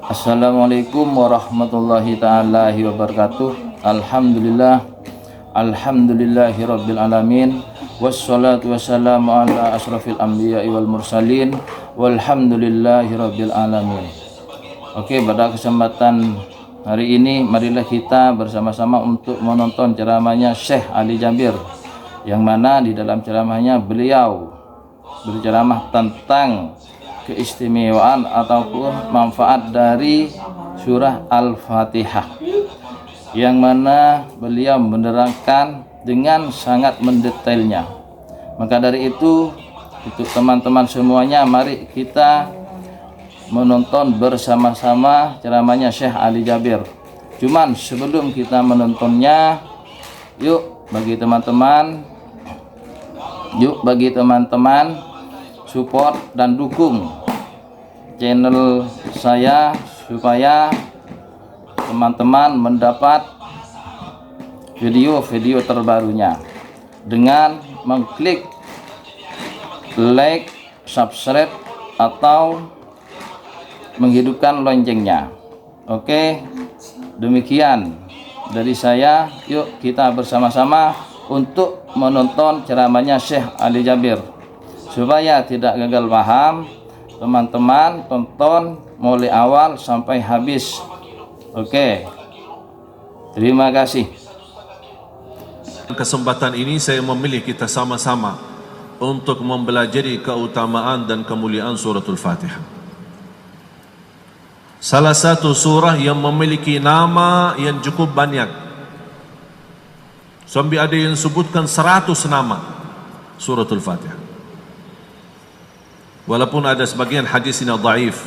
Assalamualaikum warahmatullahi ta'ala wabarakatuh. Alhamdulillahi rabbil alamin. Wassalatu wassalamu ala asrafil anbiya'i wal mursalin. Walhamdulillahi rabbil alamin. Oke, pada kesempatan hari ini marilah kita bersama-sama untuk menonton ceramahnya Syekh Ali Jabir, yang mana di dalam ceramahnya beliau berceramah tentang keistimewaan ataupun manfaat dari surah Al-Fatihah, yang mana beliau menerangkan dengan sangat mendetailnya. Maka dari itu, untuk teman-teman semuanya, mari kita menonton bersama-sama ceramahnya Syekh Ali Jabir. Cuman sebelum kita menontonnya, yuk bagi teman-teman support dan dukung channel saya supaya teman-teman mendapat video-video terbarunya dengan mengklik like, subscribe atau menghidupkan loncengnya. Oke, demikian dari saya. Yuk kita bersama-sama untuk menonton ceramahnya Syekh Ali Jabir. Supaya tidak gagal paham, teman-teman tonton mulai awal sampai habis. Oke, terima kasih. Kesempatan ini saya memilih kita sama-sama untuk mempelajari keutamaan dan kemuliaan suratul Fatihah. Salah satu surah yang memiliki nama yang cukup banyak. Sampai ada yang sebutkan 100 nama suratul Fatihah. Walaupun ada sebagian hadis ini dhaif,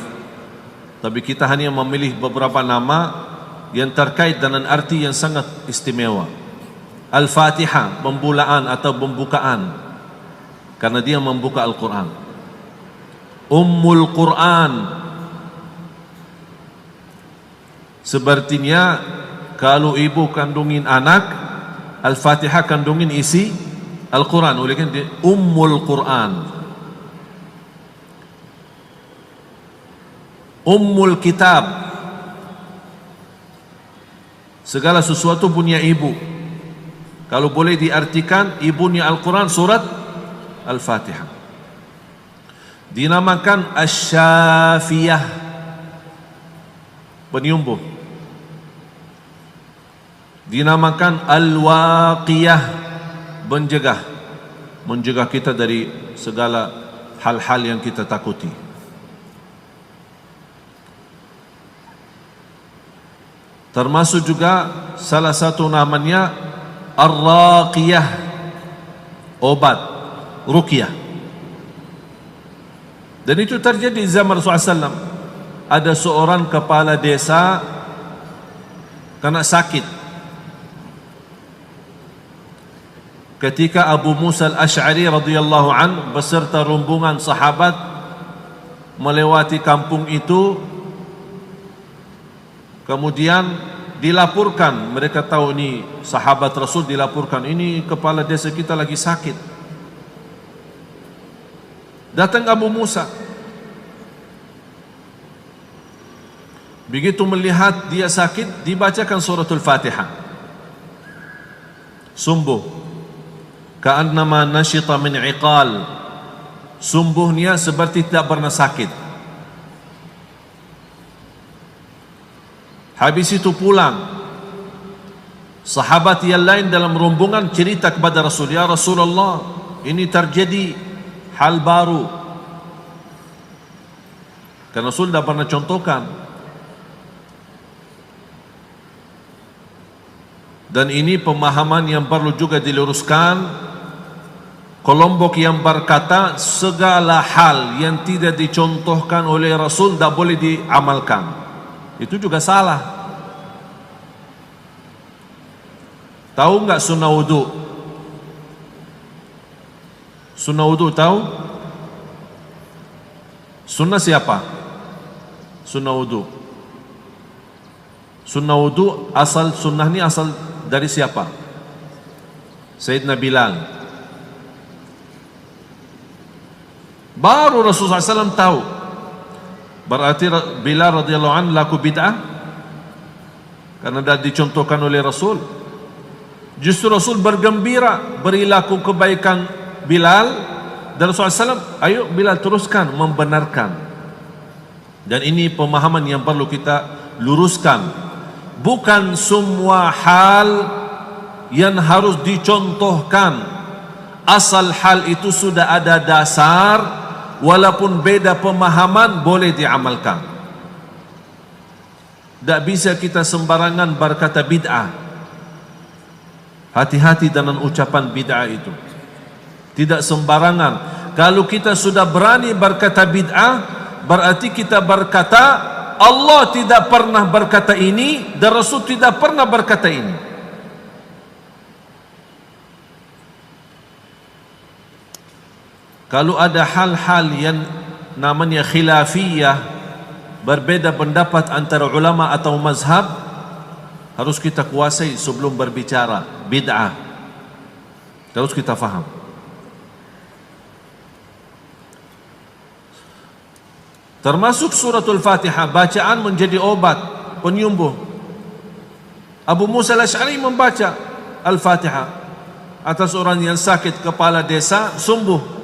tapi kita hanya memilih beberapa nama yang terkait dengan arti yang sangat istimewa. Al-Fatihah, pembulaan atau pembukaan, karena dia membuka Al-Quran. Ummul Quran, sepertinya kalau ibu kandungin anak, Al-Fatihah kandungin isi Al-Quran. Oleh karena dia Ummul Quran. Ummul Kitab, segala sesuatu punya ibu. Kalau boleh diartikan, ibunya Al-Quran surat Al-Fatihah. Dinamakan Asy-Syafiyah, penyembuh. Dinamakan Al-Waqiyah, mencegah kita dari segala hal-hal yang kita takuti. Termasuk juga salah satu namanya Ar-Raqiyah, obat, ruqyah. Dan itu terjadi di zaman Rasulullah SAW. Ada seorang kepala desa kena sakit. Ketika Abu Musa al-Ash'ari radhiyallahu an beserta rombongan sahabat melewati kampung itu, kemudian dilaporkan, mereka tahu ini sahabat Rasul, dilaporkan ini kepala desa kita lagi sakit. Datang Abu Musa, begitu melihat dia sakit, dibacakan suratul Fatihah, sembuh. Ka'annama nasyita min iqal, sembuhnya seperti tidak pernah sakit. Habis itu pulang, sahabat yang lain dalam rombongan cerita kepada Rasul, ya Rasulullah, ini terjadi hal baru. Karena Rasul tidak pernah contohkan. Dan ini pemahaman yang perlu juga diluruskan. Kelompok yang berkata segala hal yang tidak dicontohkan oleh Rasul tidak boleh diamalkan, itu juga salah. Tahu enggak sunnah wudu? Sunnah wudu tahu? Sunnah siapa? Sunnah wudu. Sunnah wudu, asal sunnah ini asal dari siapa? Sayyidina Bilal. Baru Rasulullah SAW tahu Berarti Bilal radhiyallahu anhu laku bid'ah karena dah dicontohkan oleh Rasul. Justru Rasul bergembira berilaku kebaikan Bilal, dan Rasulullah SAW, ayo Bilal teruskan membenarkan. Dan ini pemahaman yang perlu kita luruskan. Bukan semua hal yang harus dicontohkan. Asal hal itu sudah ada dasar, walaupun beda pemahaman boleh diamalkan. Tak bisa kita sembarangan berkata bid'ah. Hati-hati dengan ucapan bid'ah itu. Tidak sembarangan. Kalau kita sudah berani berkata bid'ah, berarti kita berkata Allah tidak pernah berkata ini dan Rasul tidak pernah berkata ini. Kalau ada hal-hal yang namanya khilafiyah, berbeda pendapat antara ulama atau mazhab, harus kita kuasai sebelum berbicara bid'ah. Harus kita faham. Termasuk suratul Fatihah, bacaan menjadi obat penyembuh. Abu Musa al-Asy'ari membaca Al-Fatihah atas orang yang sakit kepala desa, sembuh.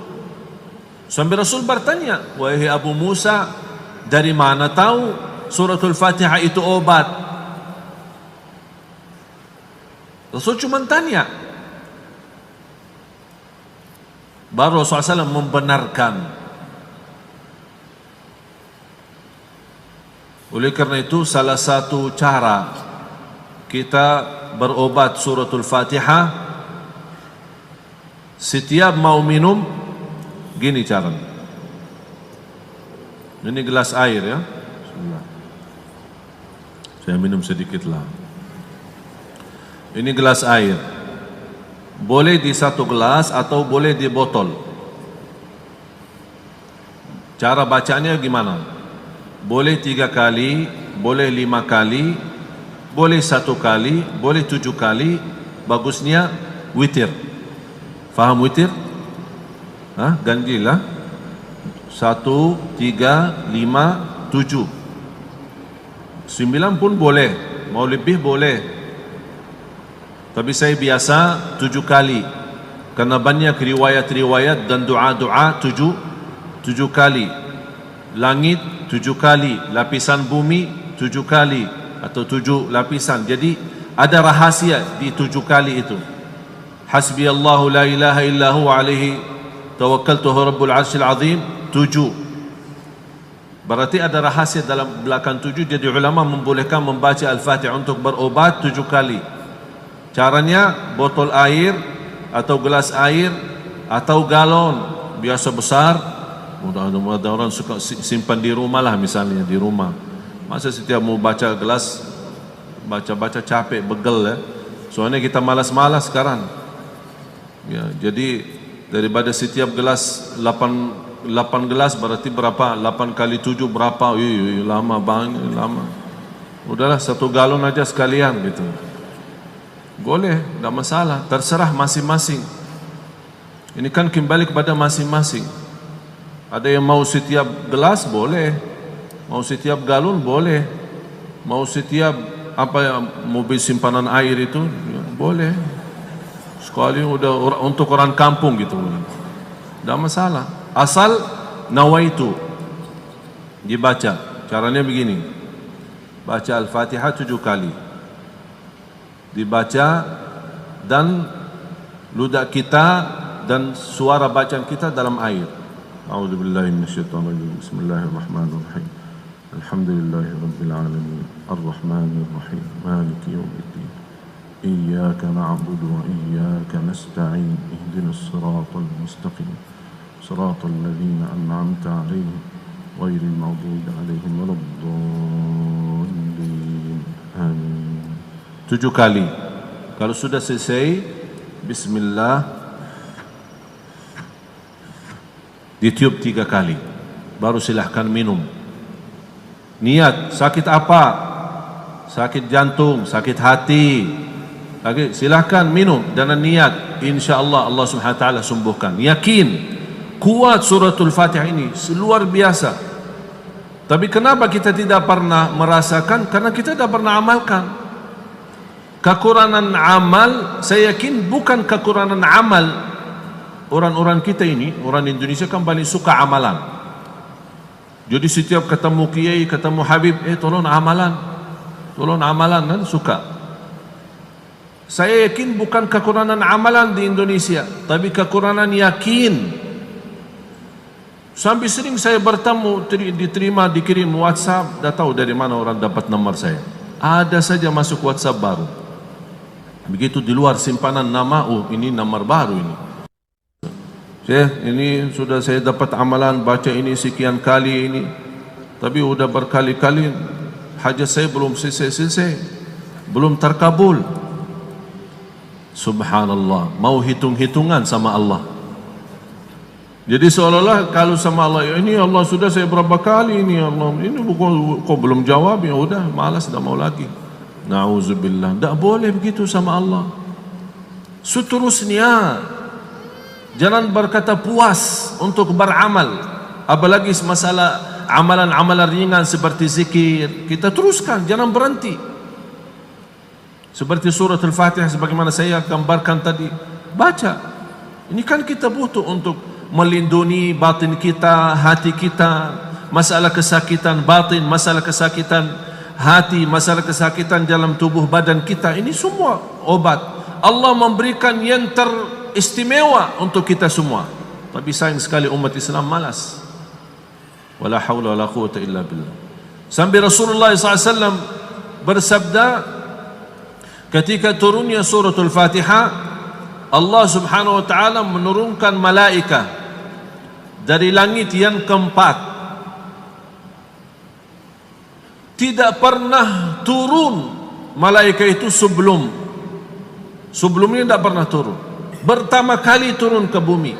Sampai Rasul bertanya, wahai Abu Musa, dari mana tahu suratul Fatihah itu obat? Rasul cuma tanya. Baru Rasulullah SAW membenarkan. Oleh karena itu, salah satu cara kita berobat suratul Fatihah, setiap mau minum, gini caranya. Ini gelas air ya. Bismillah. Saya minum sedikit lah. Ini gelas air. Boleh di satu gelas atau boleh di botol. Cara bacanya gimana? Boleh 3 kali, boleh 5 kali, boleh 1 kali, boleh 7 kali. Bagusnya witir. Faham witir? Ganjilah 1, 3, 5, 7 9 pun boleh, mau lebih boleh, tapi saya biasa 7 kali karena banyak riwayat-riwayat dan doa-doa 7 kali. Langit 7 kali, lapisan bumi 7 kali atau 7 lapisan. Jadi ada rahasia di 7 kali itu. Hasbiyallahu la ilaha illahu alaihi tawakkaltuhu rabbul arsyil azim 7. Berarti ada rahasia dalam belakang 7. Jadi ulama membolehkan membaca Al-Fatihah untuk berobat 7 kali. Caranya botol air atau gelas air atau galon biasa besar. Ada orang suka simpan di rumah lah, misalnya di rumah. Masa setiap mau baca gelas, baca-baca capek, begel ya. Soalnya kita malas-malas sekarang ya. Jadi daripada setiap gelas 8 gelas berarti berapa? 8 kali 7 berapa? Lama banget, lama. Udahlah 1 galon aja sekalian gitu. Boleh, tidak masalah, terserah masing-masing. Ini kan kembali kepada masing-masing. Ada yang mau setiap gelas boleh, mau setiap galon boleh, mau setiap mobil simpanan air itu ya, boleh. Sekali udah untuk orang kampung gitu, tidak masalah. Asal nawaitu dibaca. Caranya begini, baca Al-Fatihah 7 kali, dibaca, dan ludah kita dan suara bacaan kita dalam air. A'udzubillahi minasyaitonirrajim. Bismillahirrahmanirrahim. Alhamdulillahirabbil alamin. Arrahmanirrahim. Maliki yaumiddin. Iyyaka na'budu wa iyyaka nasta'in. Ihdinas siratal mustaqim. Siratal ladzina an'amta 'alaihim ghairil maghdubi 'alaihim waladdallin. Amin. 7 kali. Kalau sudah selesai, bismillah, ditiup 3 kali, baru silahkan minum. Niat, sakit apa? Sakit jantung, sakit hati, silahkan minum dengan niat, insyaAllah Allah subhanahu wa ta'ala sembuhkan. Yakin, kuat suratul Fatihah ini, luar biasa. Tapi kenapa kita tidak pernah merasakan? Karena kita tidak pernah amalkan. Kekurangan amal, saya yakin bukan kekurangan amal. Orang-orang kita ini, orang Indonesia kan paling suka amalan. Jadi setiap ketemu kiai, ketemu habib, tolong amalan kan suka. Saya yakin bukan kekurangan amalan di Indonesia, tapi kekurangan yakin. Sampai sering saya bertemu, dikirim WhatsApp, dah tahu dari mana orang dapat nomor saya. Ada saja masuk WhatsApp baru. Begitu di luar simpanan nama, ini nomor baru ini. Ini sudah saya dapat amalan, baca ini sekian kali ini. Tapi sudah berkali-kali, hajat saya belum selesai, belum terkabul. Subhanallah, mau hitung-hitungan sama Allah. Jadi seolah-olah kalau sama Allah, ini Allah sudah saya berapa kali ini Allah, ini bukan kau belum jawab, ya udah malas, dah mau lagi. Nauzubillah, tak boleh begitu sama Allah. Seterusnya, jangan berkata puas untuk beramal, apalagi masalah amalan-amalan ringan seperti zikir, kita teruskan, jangan berhenti. Seperti surat Al-Fatihah sebagaimana saya gambarkan tadi, baca. Ini kan kita butuh untuk melindungi batin kita, hati kita, masalah kesakitan batin, masalah kesakitan hati, masalah kesakitan dalam tubuh badan kita. Ini semua obat. Allah memberikan yang teristimewa untuk kita semua. Tapi sayang sekali umat Islam malas. Wala haula wala quwwata illa billah. Sampai Rasulullah SAW bersabda ketika turunnya suratul Fatihah, Allah subhanahu wa ta'ala menurunkan malaikat dari langit yang keempat. Tidak pernah turun malaikat itu sebelumnya tidak pernah turun. Pertama kali turun ke bumi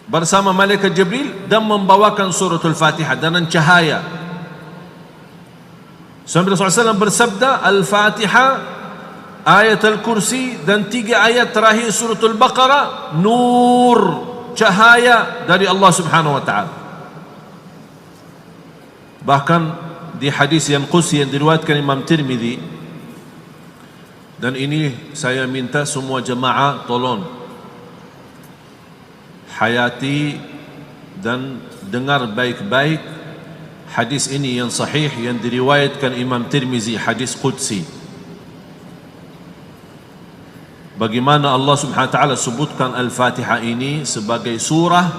bersama malaikat Jibril dan membawakan suratul Fatihah dengan cahaya. Sampai Rasulullah SAW bersabda, Al-Fatihah, ayat Al-Kursi dan 3 ayat terakhir suratul Baqarah, nur, cahaya dari Allah subhanahu wa ta'ala. Bahkan di hadis yang qudsi yang diriwayatkan Imam Tirmidzi, dan ini saya minta semua jemaah tolong hayati dan dengar baik-baik hadis ini yang sahih yang diriwayatkan Imam Tirmidzi, hadis qudsi. Bagaimana Allah subhanahu wa ta'ala sebutkan Al-Fatihah ini sebagai surah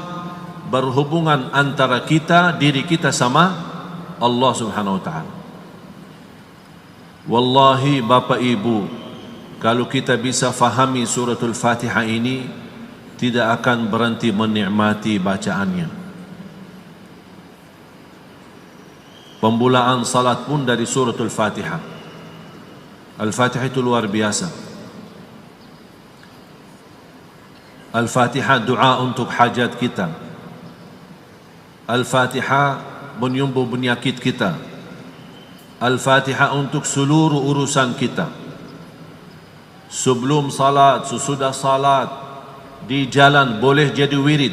berhubungan antara kita, diri kita sama Allah subhanahu wa ta'ala. Wallahi Bapak Ibu, kalau kita bisa fahami suratul Fatihah ini, tidak akan berhenti menikmati bacaannya. Pembulaan salat pun dari suratul Fatihah. Al-Fatihah itu luar biasa. Al-Fatihah doa untuk hajat kita. Al-Fatihah menyembuh penyakit kita. Al-Fatihah untuk seluruh urusan kita. Sebelum salat, sesudah salat, di jalan boleh jadi wirid.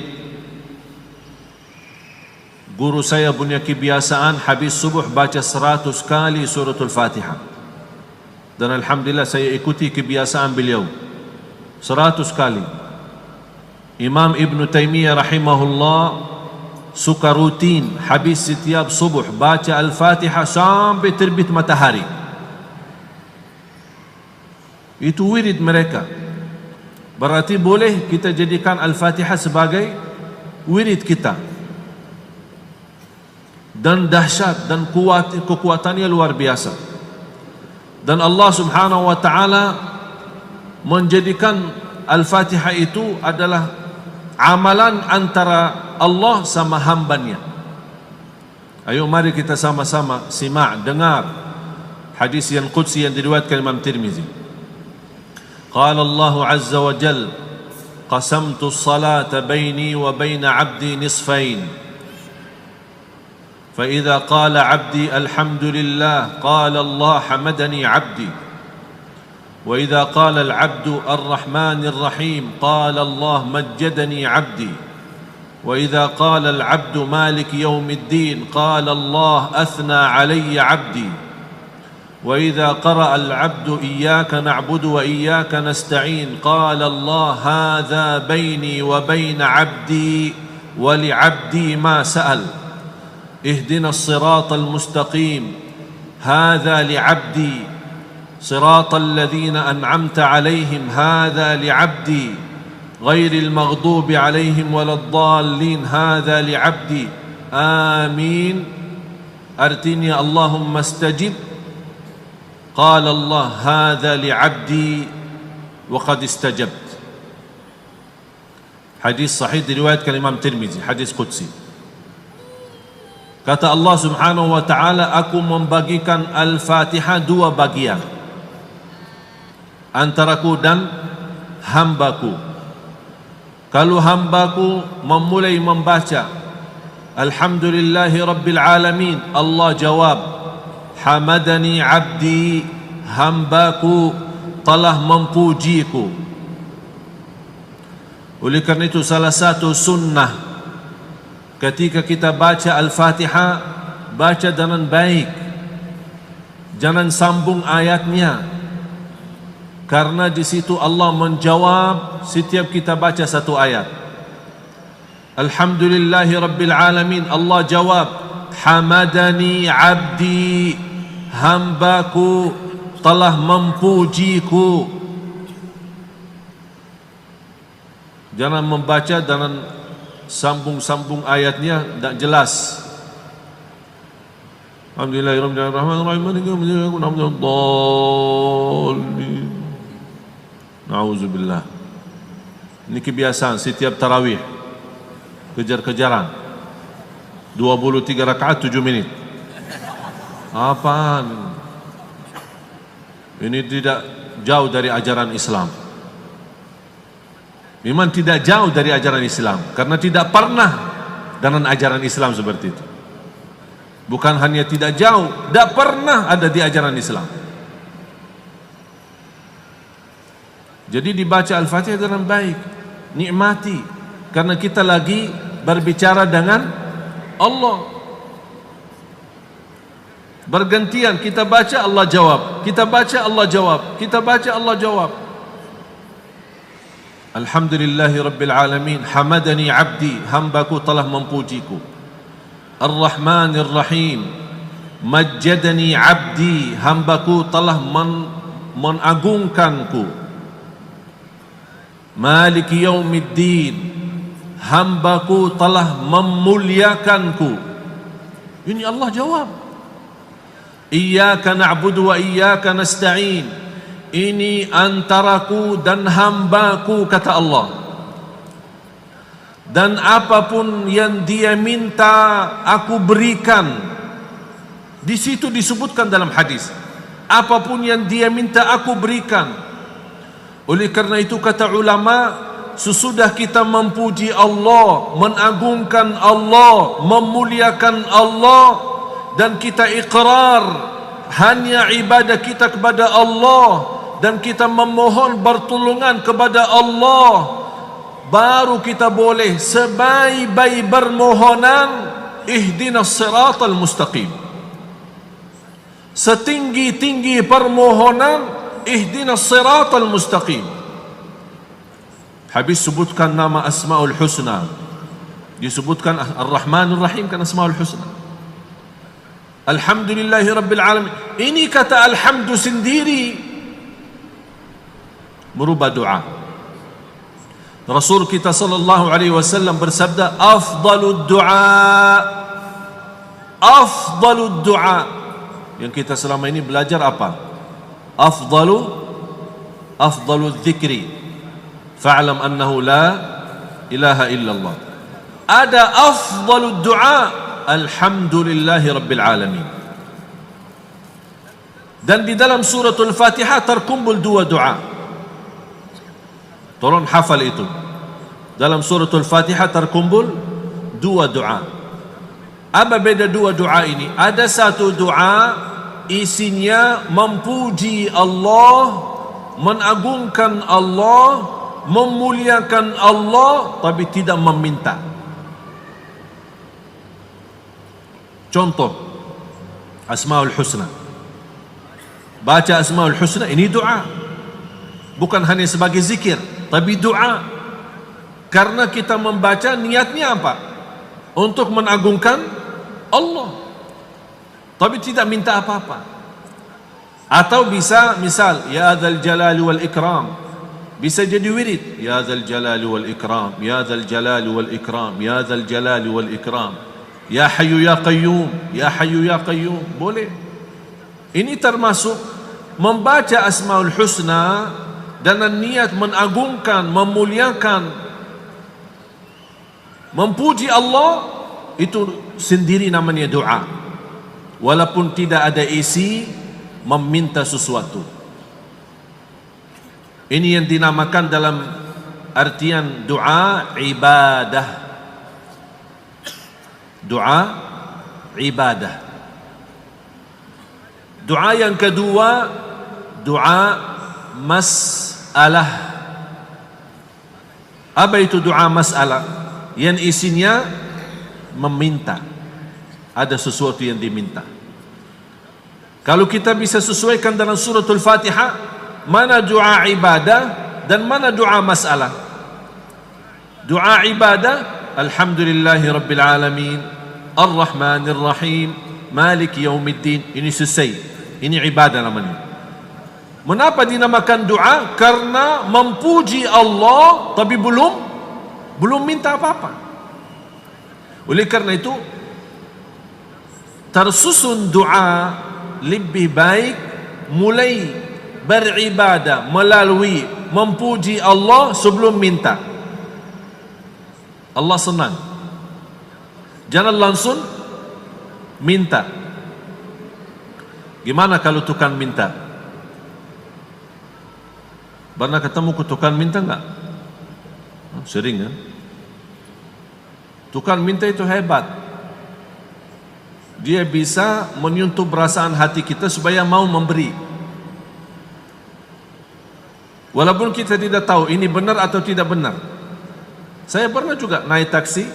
Guru saya punya kebiasaan habis subuh baca 100 kali suratul Fatihah. Dan alhamdulillah saya ikuti kebiasaan beliau 100 kali. Imam Ibn Taymiyah rahimahullah suka rutin habis setiap subuh baca Al-Fatihah sampai terbit matahari. Itu wirid mereka. Berarti boleh kita jadikan Al-Fatihah sebagai wirid kita. Dan dahsyat dan kekuatannya luar biasa. Dan Allah subhanahu wa ta'ala menjadikan Al-Fatihah itu adalah amalan antara Allah sama hambanya. Ayo mari kita sama-sama simak, dengar hadis yang qudsi yang diriwayatkan Imam Tirmidzi. Qala Allah azza wa jalla, qasamtu as-salata baini wa baina 'abdi nisfain. Fa idza qala 'abdi alhamdulillah qala Allah hamadani 'abdi. وإذا قال العبد الرحمن الرحيم قال الله مجدني عبدي وإذا قال العبد مالك يوم الدين قال الله أثنى علي عبدي وإذا قرأ العبد إياك نعبد وإياك نستعين قال الله هذا بيني وبين عبدي ولعبدي ما سأل اهدنا الصراط المستقيم هذا لعبدي صراط الذين أنعمت عليهم هذا لعبدي غير المغضوب عليهم ولا الضالين هذا لعبدي آمين. Artinya Allahumma astajib. Qala Allah hadza li'abdi wa qad istajabt. Hadis sahih diriwayatkan Imam Tirmizi, hadis qudsi. Kata Allah Subhanahu wa taala, aku membagikan Al-Fatihah dua bagian, antaraku dan hambaku. Kalau hambaku memulai membaca Alhamdulillahi Rabbil Alamin, Allah jawab Hamadani abdi, hambaku telah memujiku. Oleh kerana itu salah satu sunnah ketika kita baca Al-Fatihah, baca dengan baik, jangan sambung ayatnya, karena di situ Allah menjawab setiap kita baca satu ayat. Alhamdulillahi Rabbil Alamin, Allah jawab Hamadani abdi, hambaku telah memujiku. Jangan membaca dan sambung-sambung ayatnya tidak jelas. Alhamdulillahirrahmanirrahim. Na'udzubillah. Ini kebiasaan setiap tarawih, kejar-kejaran 23 rakaat 7 menit. Apaan ini? Tidak jauh dari ajaran Islam. Memang tidak jauh dari ajaran Islam, karena tidak pernah dengan ajaran Islam seperti itu. Bukan hanya tidak jauh, tidak pernah ada di ajaran Islam. Jadi dibaca Al-Fatihah dengan baik, nikmati, karena kita lagi berbicara dengan Allah. Bergantian kita baca, Allah jawab, kita baca, Allah jawab, kita baca, Allah jawab. Alhamdulillahi Rabbil Alamin, hamadani abdi, hambaku telah memujiku. Ar-Rahmanir Rahim, majjadani abdi, hambaku telah mengagungkanku. Maliki yaumiddin, hambaku telah memuliakanku. Ini Allah jawab. Iyyaka na'budu wa iyyaka nasta'in, ini antaraku dan hambaku, kata Allah. Dan apapun yang dia minta aku berikan. Di situ disebutkan dalam hadis, apapun yang dia minta aku berikan. Oleh kerana itu kata ulama, sesudah kita memuji Allah, mengagungkan Allah, memuliakan Allah, dan kita iqrar hanya ibadah kita kepada Allah, dan kita memohon pertolongan kepada Allah, baru kita boleh sebaik-baik permohonan ihdinas siratal mustaqim. Setinggi-tinggi permohonan ihdinas siratal mustaqim. Habis sebutkan nama Asmaul Husna, disebutkan Ar-Rahmanur Rahim kan Asmaul Husna. Alhamdulillahi Rabbil Alamin, ini kata alhamdu sendiri merubah doa. Rasul kita sallallahu alaihi wasallam bersabda, afdalud du'a. Yang kita selama ini belajar apa? Afdalu dzikri fa'lam annahu la ilaha illallah. Ada afdalud du'a, alhamdulillahi Rabbil Alamin. Dan di dalam suratul Fatihah terkumpul dua doa. Tolong hafal itu. Dalam suratul Fatihah terkumpul dua doa. Apa beda dua doa ini? Ada satu doa isinya memuji Allah, mengagungkan Allah, memuliakan Allah, tapi tidak meminta. Contoh Asmaul Husna. Baca Asmaul Husna ini doa. Bukan hanya sebagai zikir, tapi doa. Karena kita membaca niatnya apa? Untuk menagungkan Allah. Tapi tidak minta apa-apa. Atau bisa misal ya dzal jalali wal ikram, bisa jadi wirid ya dzal jalali wal ikram, ya dzal jalali wal ikram, ya dzal jalali wal ikram, ya hayyu ya qayyum, ya hayyu ya qayyum. Boleh. Ini termasuk membaca Asmaul Husna dengan niat menagungkan, memuliakan, memuji Allah. Itu sendiri namanya doa, walaupun tidak ada isi meminta sesuatu. Ini yang dinamakan dalam artian doa ibadah. Doa ibadah. Doa yang kedua, doa mas'alah. Apa itu doa mas'alah? Yang isinya meminta. Ada sesuatu yang diminta. Kalau kita bisa sesuaikan dalam suratul Fatihah, mana doa ibadah dan mana doa masalah. Doa ibadah, alhamdulillahi rabbil alamin, ar-rahmanir rahim, maliki yaumiddin. Ini selesai. Ini ibadah namanya. Mengapa dinamakan doa? Karena memuji Allah tapi belum minta apa-apa. Oleh karena itu tersusun doa lebih baik mulai beribadah melalui memuji Allah sebelum minta. Allah senang. Jangan langsung minta. Gimana kalau tukang minta? Pernah ketemu ke tukang minta enggak? Sering kan? Tukang minta itu hebat. Dia bisa menyentuh perasaan hati kita supaya mau memberi. Walaupun kita tidak tahu ini benar atau tidak benar. Saya pernah juga naik taksi,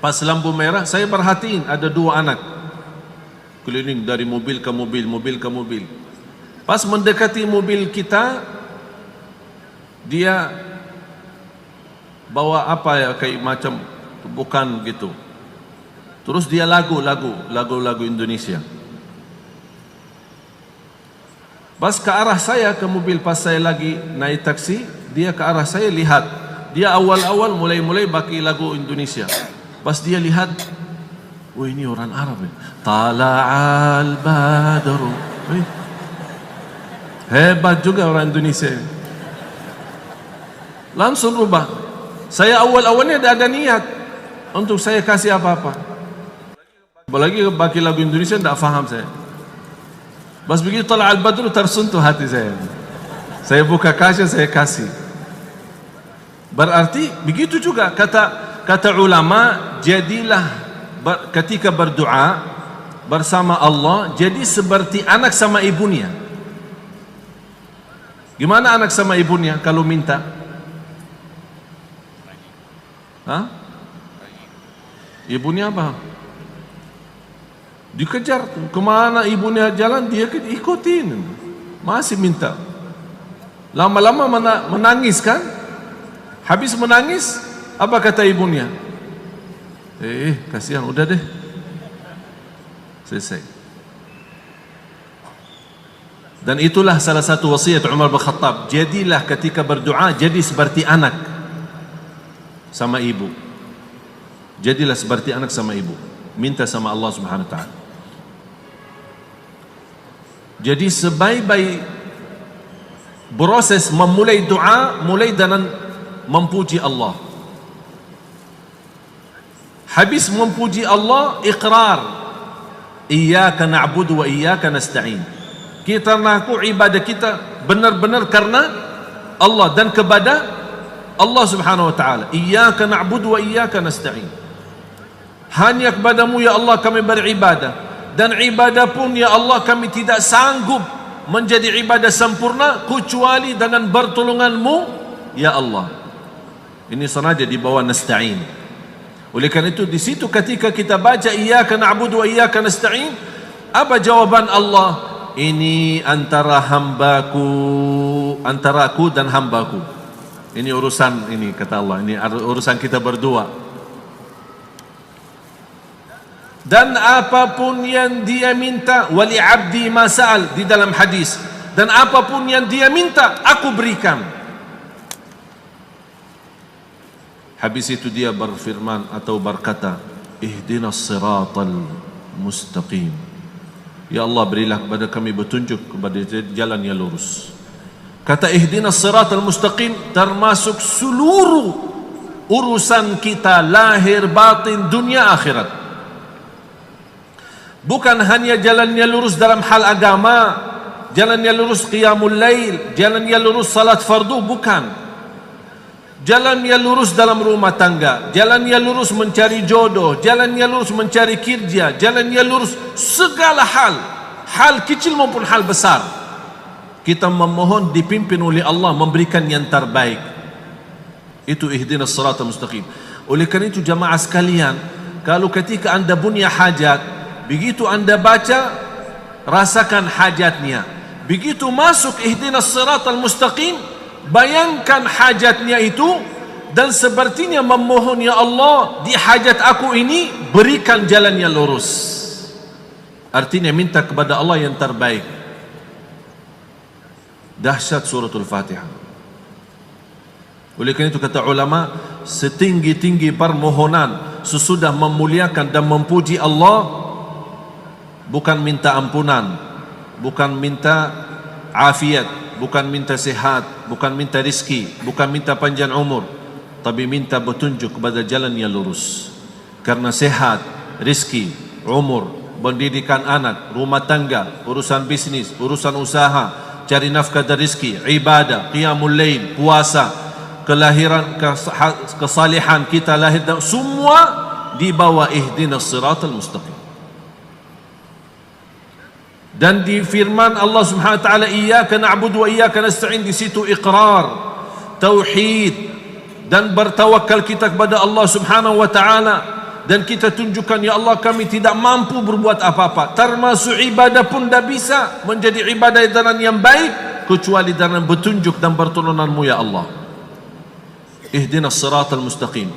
pas lampu merah, saya perhatiin ada dua anak keliling dari mobil ke mobil, mobil ke mobil. Pas mendekati mobil kita, dia bawa apa ya, kayak macam bukan gitu. Terus dia lagu Indonesia. Pas ke arah saya ke mobil, pas saya lagi naik taksi, dia ke arah saya lihat. Dia awal-awal mulai bagi lagu Indonesia. Pas dia lihat, wah ini orang Arab ya. Tala'al badru. Hebat juga orang Indonesia. Langsung rubah. Saya awal-awalnya tidak ada niat untuk saya kasih apa-apa. Apalagi bagi lagu Indonesia tidak faham saya. Pas begitu Tala'al badru tersentuh hati saya. Saya buka kaca, saya kasih. Berarti begitu juga kata ulama, jadilah ketika berdoa bersama Allah jadi seperti anak sama ibunya. Gimana anak sama ibunya kalau minta? Hah? Ibunya apa? Dikejar, kemana ibunya jalan dia ikutin, masih minta. Lama-lama menangis kan? Habis menangis, apa kata ibunya? Kasihan, udah deh, selesai. Dan itulah salah satu wasiat Umar bin Khattab. Jadilah ketika berdoa jadi seperti anak sama ibu. Jadilah seperti anak sama ibu. Minta sama Allah Subhanahu wa taala. Jadi sebaik-baik proses memulai doa, mulai dengan memuji Allah. Habis memuji Allah, iqrar. Iyyaka na'budu wa iyyaka nasta'in. Kita mengaku ibadah kita benar-benar karena Allah dan kepada Allah Subhanahu wa taala. Iyyaka na'budu wa iyyaka nasta'in. Hanya kepadamu ya Allah kami beribadah. Dan ibadah pun ya Allah kami tidak sanggup menjadi ibadah sempurna kecuali dengan pertolonganmu ya Allah. Ini sengaja dibawa nasta'in. Oleh kerana itu di situ ketika kita baca iyyaka na'budu wa iyyaka nasta'in, apa jawaban Allah? Ini antara aku dan hambaku. Ini urusan ini, kata Allah, ini urusan kita berdua. Dan apapun yang dia minta, wali abdi ma sa'al, di dalam hadis, dan apapun yang dia minta aku berikan. Habis itu dia berfirman atau berkata, ihdinas siratal mustaqim. Ya Allah, berilah kepada kami petunjuk kepada jalan yang lurus. Kata ihdinas siratal mustaqim termasuk seluruh urusan kita, lahir batin, dunia akhirat. Bukan hanya jalan yang lurus dalam hal agama, jalan yang lurus qiyamul lail, jalan yang lurus salat fardu, bukan. Jalan yang lurus dalam rumah tangga, jalan yang lurus mencari jodoh, jalan yang lurus mencari kerja, jalan yang lurus segala hal, hal kecil maupun hal besar. Kita memohon dipimpin oleh Allah, memberikan yang terbaik. Itu ihdinas siratal mustaqim. Oleh kerana itu jamaah sekalian, kalau ketika anda punya hajat, begitu anda baca, rasakan hajatnya. Begitu masuk ihdinas siratal mustaqim, bayangkan hajatnya itu, dan sepertinya memohon, ya Allah, di hajat aku ini berikan jalan yang lurus. Artinya minta kepada Allah yang terbaik. Dahsyat suratul Fatihah. Oleh kerana itu kata ulama, setinggi-tinggi permohonan sesudah memuliakan dan memuji Allah, bukan minta ampunan, bukan minta afiat, bukan minta sihat, bukan minta rizki, bukan minta panjang umur, tapi minta petunjuk kepada jalan yang lurus. Karena sihat, rizki, umur, pendidikan anak, rumah tangga, urusan bisnis, urusan usaha, cari nafkah dan rizki, ibadah, qiyamul lail, puasa, kelahiran, kesalihan kita lahir, dan semua di bawah ihdinas siratal mustaqim. Dan di firman Allah Subhanahu wa taala, iyyaka na'budu wa iyyaka nasta'in, di situ iqrar, tauhid, dan bertawakal kita kepada Allah Subhanahu wa taala, dan kita tunjukkan, ya Allah, kami tidak mampu berbuat apa-apa, termasuk ibadah pun tidak bisa menjadi ibadah yang baik kecuali dengan petunjuk dan pertolongan-Mu, ya Allah. Ihdinas siratal mustaqim.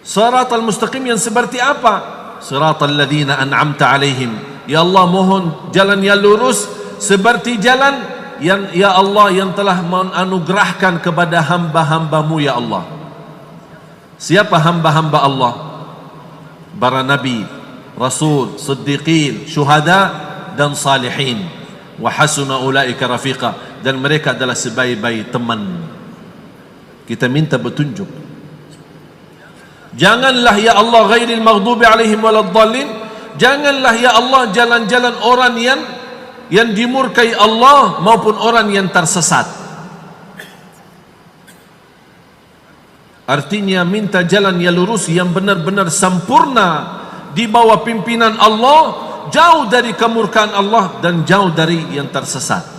Siratal mustaqim yang seperti apa? Siratal ladzina an'amta alaihim. Ya Allah, mohon jalan yang lurus seperti jalan yang, ya Allah, yang telah menganugerahkan kepada hamba-hamba-Mu, ya Allah. Siapa hamba-hamba Allah? Para nabi, rasul, siddiqin, syuhada dan salihin. Wa hasuna ulaika rafiqa, dan mereka adalah sebaik-baik teman. Kita minta petunjuk. Janganlah ya Allah ghairil maghdubi alaihim waladdallin. Janganlah ya Allah jalan-jalan orang yang dimurkai Allah maupun orang yang tersesat. Artinya minta jalan yang lurus, yang benar-benar sempurna di bawah pimpinan Allah, jauh dari kemurkaan Allah dan jauh dari yang tersesat.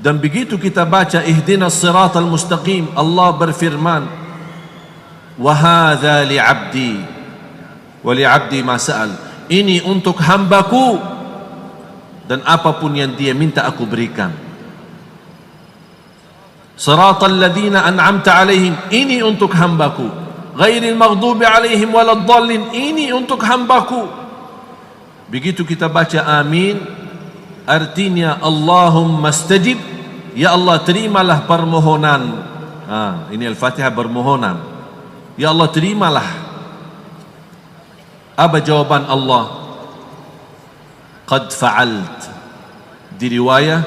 Dan begitu kita baca ihdinas siratal mustaqim, Allah berfirman, wa hadza li 'abdi wa li 'abdi ma sa'al. Ini untuk hambaku, dan apapun yang dia minta aku berikan. Siratal ladzina an'amta 'alaihim, ini untuk hambaku. Ghairil maghdubi 'alaihim waladdallin, ini untuk hambaku. Begitu kita baca amin, artinya Allahumma stajib, ya Allah terimalah permohonan. Ini Al-Fatihah bermohonan. Ya Allah terimalah. Apa jawaban Allah? Qad fa'alt. Di riwayat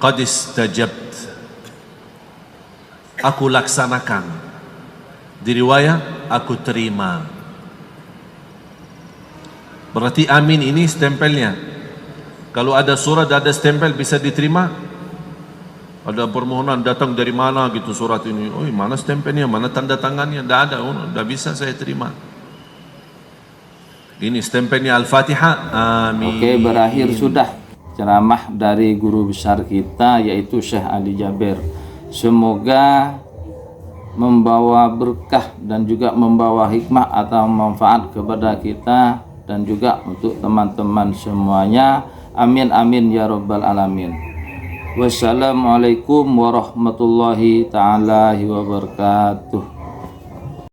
qad istajabt, aku laksanakan. Di riwayat aku terima. Berarti amin ini stempelnya. Kalau ada surat ada stempel bisa diterima. Ada permohonan datang dari mana gitu surat ini, oh mana stempelnya, mana tanda tangannya, tidak ada, tidak bisa saya terima. Ini stempelnya Al-Fatihah. Amin. Oke, berakhir sudah ceramah dari guru besar kita yaitu Syekh Ali Jaber. Semoga membawa berkah dan juga membawa hikmah atau manfaat kepada kita dan juga untuk teman-teman semuanya. Amin amin ya rabbal alamin. Wassalamualaikum warahmatullahi taala wabarakatuh.